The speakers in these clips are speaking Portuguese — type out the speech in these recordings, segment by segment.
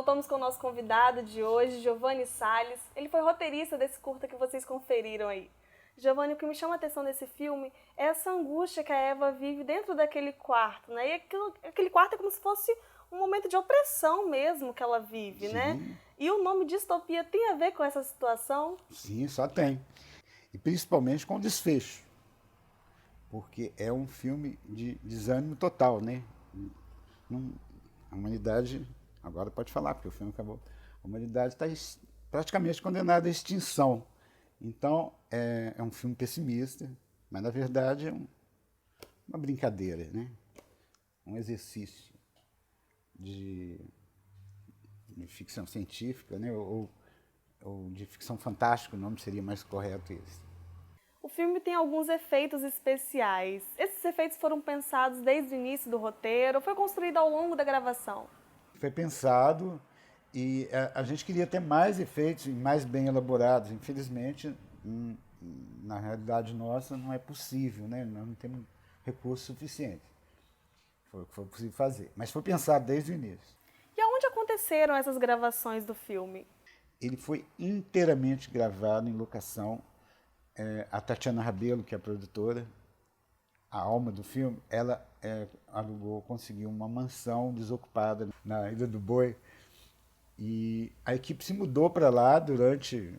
voltamos com o nosso convidado de hoje, Giovanni Salles. Ele foi roteirista desse curta que vocês conferiram aí. Giovanni, o que me chama a atenção nesse filme é essa angústia que a Eva vive dentro daquele quarto, né? E aquele quarto é como se fosse um momento de opressão mesmo que ela vive, né? Sim, E o nome Distopia tem a ver com essa situação? sim, só tem. E principalmente com o desfecho, porque é um filme de desânimo total, né? Não- a humanidade, agora pode falar, porque o filme acabou, a humanidade está praticamente condenada à extinção. Então, é um filme pessimista, mas na verdade é uma brincadeira, né? Um exercício de, de ficção científica, né? Ou de ficção fantástica, o nome seria mais correto esse. O filme tem alguns efeitos especiais. Esses efeitos foram pensados desde o início do roteiro ou foi construído ao longo da gravação? Foi pensado e a gente queria ter mais efeitos e mais bem elaborados. Infelizmente, na realidade nossa, não é possível, né? Nós não temos recursos suficientes. Foi o que foi possível fazer. Mas foi pensado desde o início. E aonde aconteceram essas gravações do filme? Ele foi inteiramente gravado em locação. A Tatiana Rabelo, que é a produtora, a alma do filme, ela alugou, conseguiu uma mansão desocupada na Ilha do Boi. E a equipe se mudou para lá durante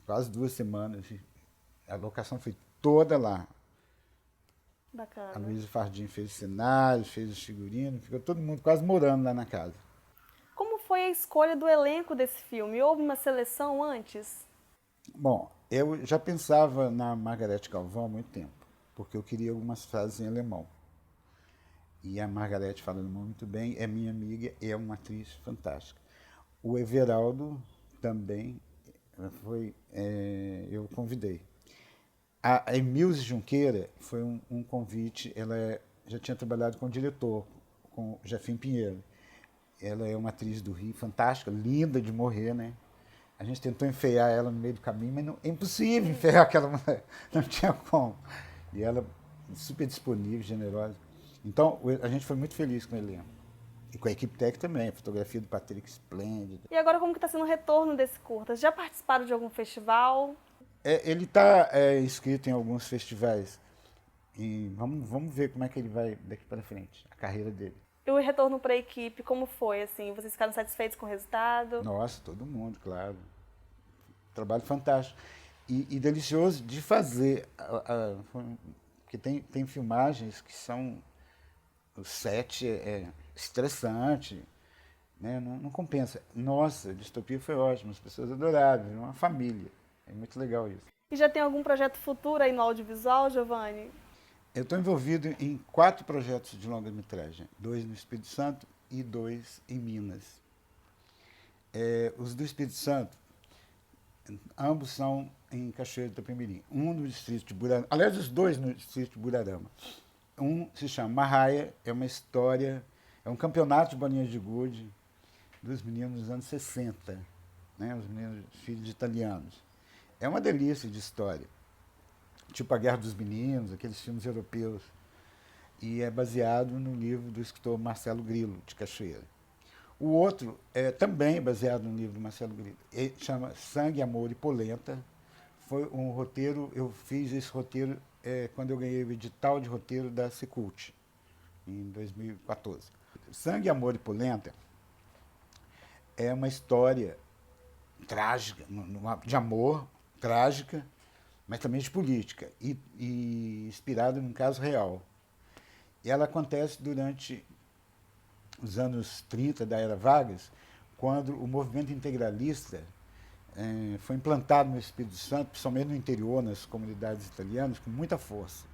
quase 2 semanas. A locação foi toda lá. A Bacana. Luísa Fardim fez os cenários, fez os figurinos, ficou todo mundo quase morando lá na casa. Como foi a escolha do elenco desse filme? Houve uma seleção antes? Bom, eu já pensava na Margarete Galvão há muito tempo, porque eu queria algumas frases em alemão. E a Margarete fala alemão muito bem, é minha amiga e é uma atriz fantástica. O Everaldo também eu convidei. A Emilze Junqueira foi um convite, já tinha trabalhado com o diretor, com o Jefim Pinheiro. Ela é uma atriz do Rio, fantástica, linda de morrer, né? A gente tentou enfeiar ela no meio do caminho, mas é impossível enfeiar aquela mulher, não tinha como. E ela super disponível, generosa. Então, a gente foi muito feliz com o elenco. E com a equipe técnica também, a fotografia do Patrick esplêndida. E agora como que está sendo o retorno desse curta? Já participaram de algum festival? Ele está inscrito em alguns festivais. E vamos ver como é que ele vai daqui para frente, a carreira dele. E o retorno para a equipe, como foi? Assim, vocês ficaram satisfeitos com o resultado? Nossa, todo mundo, claro. Trabalho fantástico. E delicioso de fazer. Porque tem filmagens que são. O set é estressante, né? Não compensa. Nossa, a distopia foi ótima, as pessoas adoraram, é uma família. É muito legal isso. E já tem algum projeto futuro aí no audiovisual, Giovanni? Eu estou envolvido em 4 projetos de longa-metragem, 2 no Espírito Santo e 2 em Minas. Os do Espírito Santo, ambos são em Cachoeiro do Itapemirim. Um no distrito de Burarama, aliás, os 2 no distrito de Burarama. Um se chama Marraia, é uma história, é um campeonato de bolinhas de gude dos meninos dos anos 60, né? Os meninos filhos de italianos. É uma delícia de história. Tipo A Guerra dos Meninos, aqueles filmes europeus. E é baseado no livro do escritor Marcelo Grillo, de Cachoeira. O outro é também baseado no livro do Marcelo Grillo. Ele chama Sangue, Amor e Polenta. Foi um roteiro, eu fiz esse roteiro quando eu ganhei o edital de roteiro da Secult, em 2014. Sangue, Amor e Polenta é uma história trágica, de amor, trágica, mas também de política, e inspirada num caso real. E ela acontece durante os anos 30 da Era Vargas, quando o movimento integralista foi implantado no Espírito Santo, principalmente no interior, nas comunidades italianas, com muita força.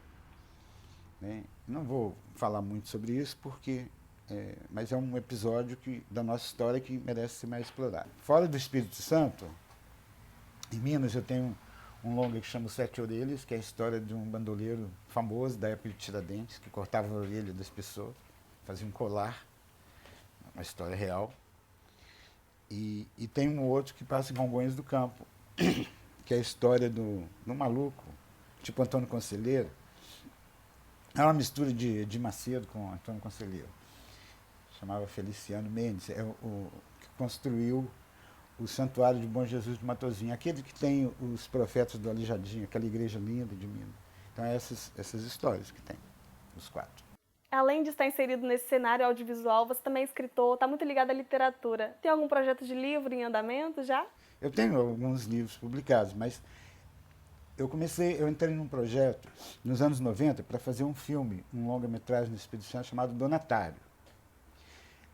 Né? Não vou falar muito sobre isso, mas é um episódio da nossa história que merece ser mais explorado. Fora do Espírito Santo, em Minas eu tenho um longa que chama Sete Orelhas, que é a história de um bandoleiro famoso da época de Tiradentes, que cortava a orelha das pessoas, fazia um colar, uma história real. E tem um outro que passa em Congonhas do Campo, que é a história do maluco, tipo Antônio Conselheiro. É uma mistura de Macedo com Antônio Conselheiro. Chamava Feliciano Mendes. construiu o Santuário de Bom Jesus de Matozinhos, aquele que tem os profetas do Aleijadinho, aquela igreja linda de Minas. Então, é essas histórias que tem, os 4. Além de estar inserido nesse cenário audiovisual, você também é escritor, está muito ligado à literatura. Tem algum projeto de livro em andamento já? Eu tenho alguns livros publicados, mas eu entrei num projeto nos anos 90 para fazer um filme, um longa-metragem no Espírito Santo chamado Donatário.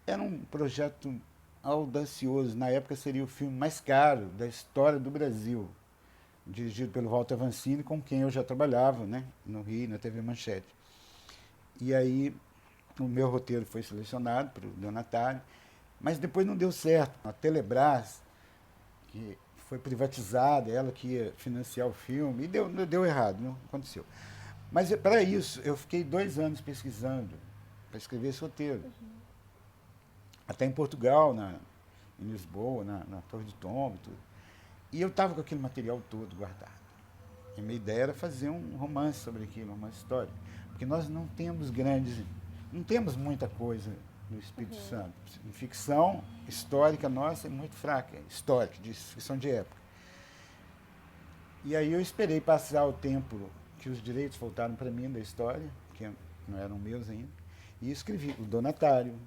Era um projeto audacioso, na época seria o filme mais caro da história do Brasil, dirigido pelo Walter Vancini, com quem eu já trabalhava, né, no Rio, na TV Manchete. E aí o meu roteiro foi selecionado para o Donatário, mas depois não deu certo. A Telebrás, que foi privatizada, ela que ia financiar o filme, e deu errado, não aconteceu. Mas para isso, eu fiquei 2 anos pesquisando para escrever esse roteiro. Até em Portugal, em Lisboa, na Torre de Tombo, tudo. E eu estava com aquele material todo guardado. E minha ideia era fazer um romance sobre aquilo, uma história. Porque nós não temos muita coisa no Espírito Santo. Em ficção histórica nossa é muito fraca, histórica, de ficção de época. E aí eu esperei passar o tempo que os direitos voltaram para mim da história, que não eram meus ainda, e escrevi o Donatário.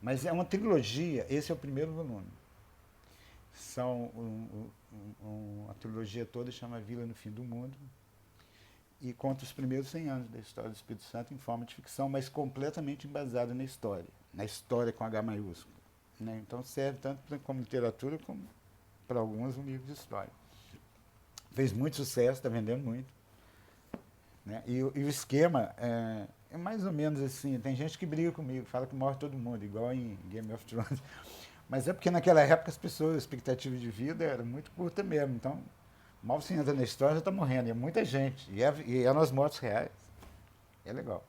Mas é uma trilogia, esse é o primeiro volume. A trilogia toda chama Vila no Fim do Mundo e conta os primeiros 100 anos da história do Espírito Santo em forma de ficção, mas completamente embasada na história com H maiúsculo. Né? Então serve tanto como literatura como para alguns um livro de história. Fez muito sucesso, está vendendo muito. Né? E o esquema é mais ou menos assim, tem gente que briga comigo, fala que morre todo mundo, igual em Game of Thrones. Mas é porque naquela época a expectativa de vida era muito curta mesmo. Então, mal você entra na história, já está morrendo. E é muita gente. E é nas mortes reais. É legal.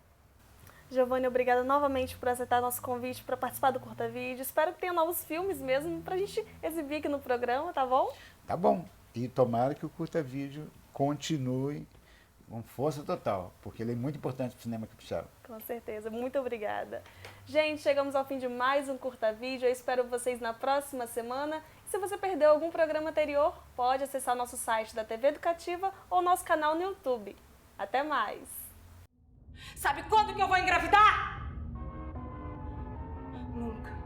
Giovanni, obrigada novamente por aceitar nosso convite para participar do Curta Vídeo. Espero que tenha novos filmes mesmo para a gente exibir aqui no programa, tá bom? Tá bom. E tomara que o Curta Vídeo continue com força total, porque ele é muito importante para o cinema capixaba. Com certeza, muito obrigada. Gente, chegamos ao fim de mais um Curta Vídeo, eu espero vocês na próxima semana. E se você perdeu algum programa anterior, pode acessar nosso site da TV Educativa ou nosso canal no YouTube. Até mais! Sabe quando que eu vou engravidar? Nunca.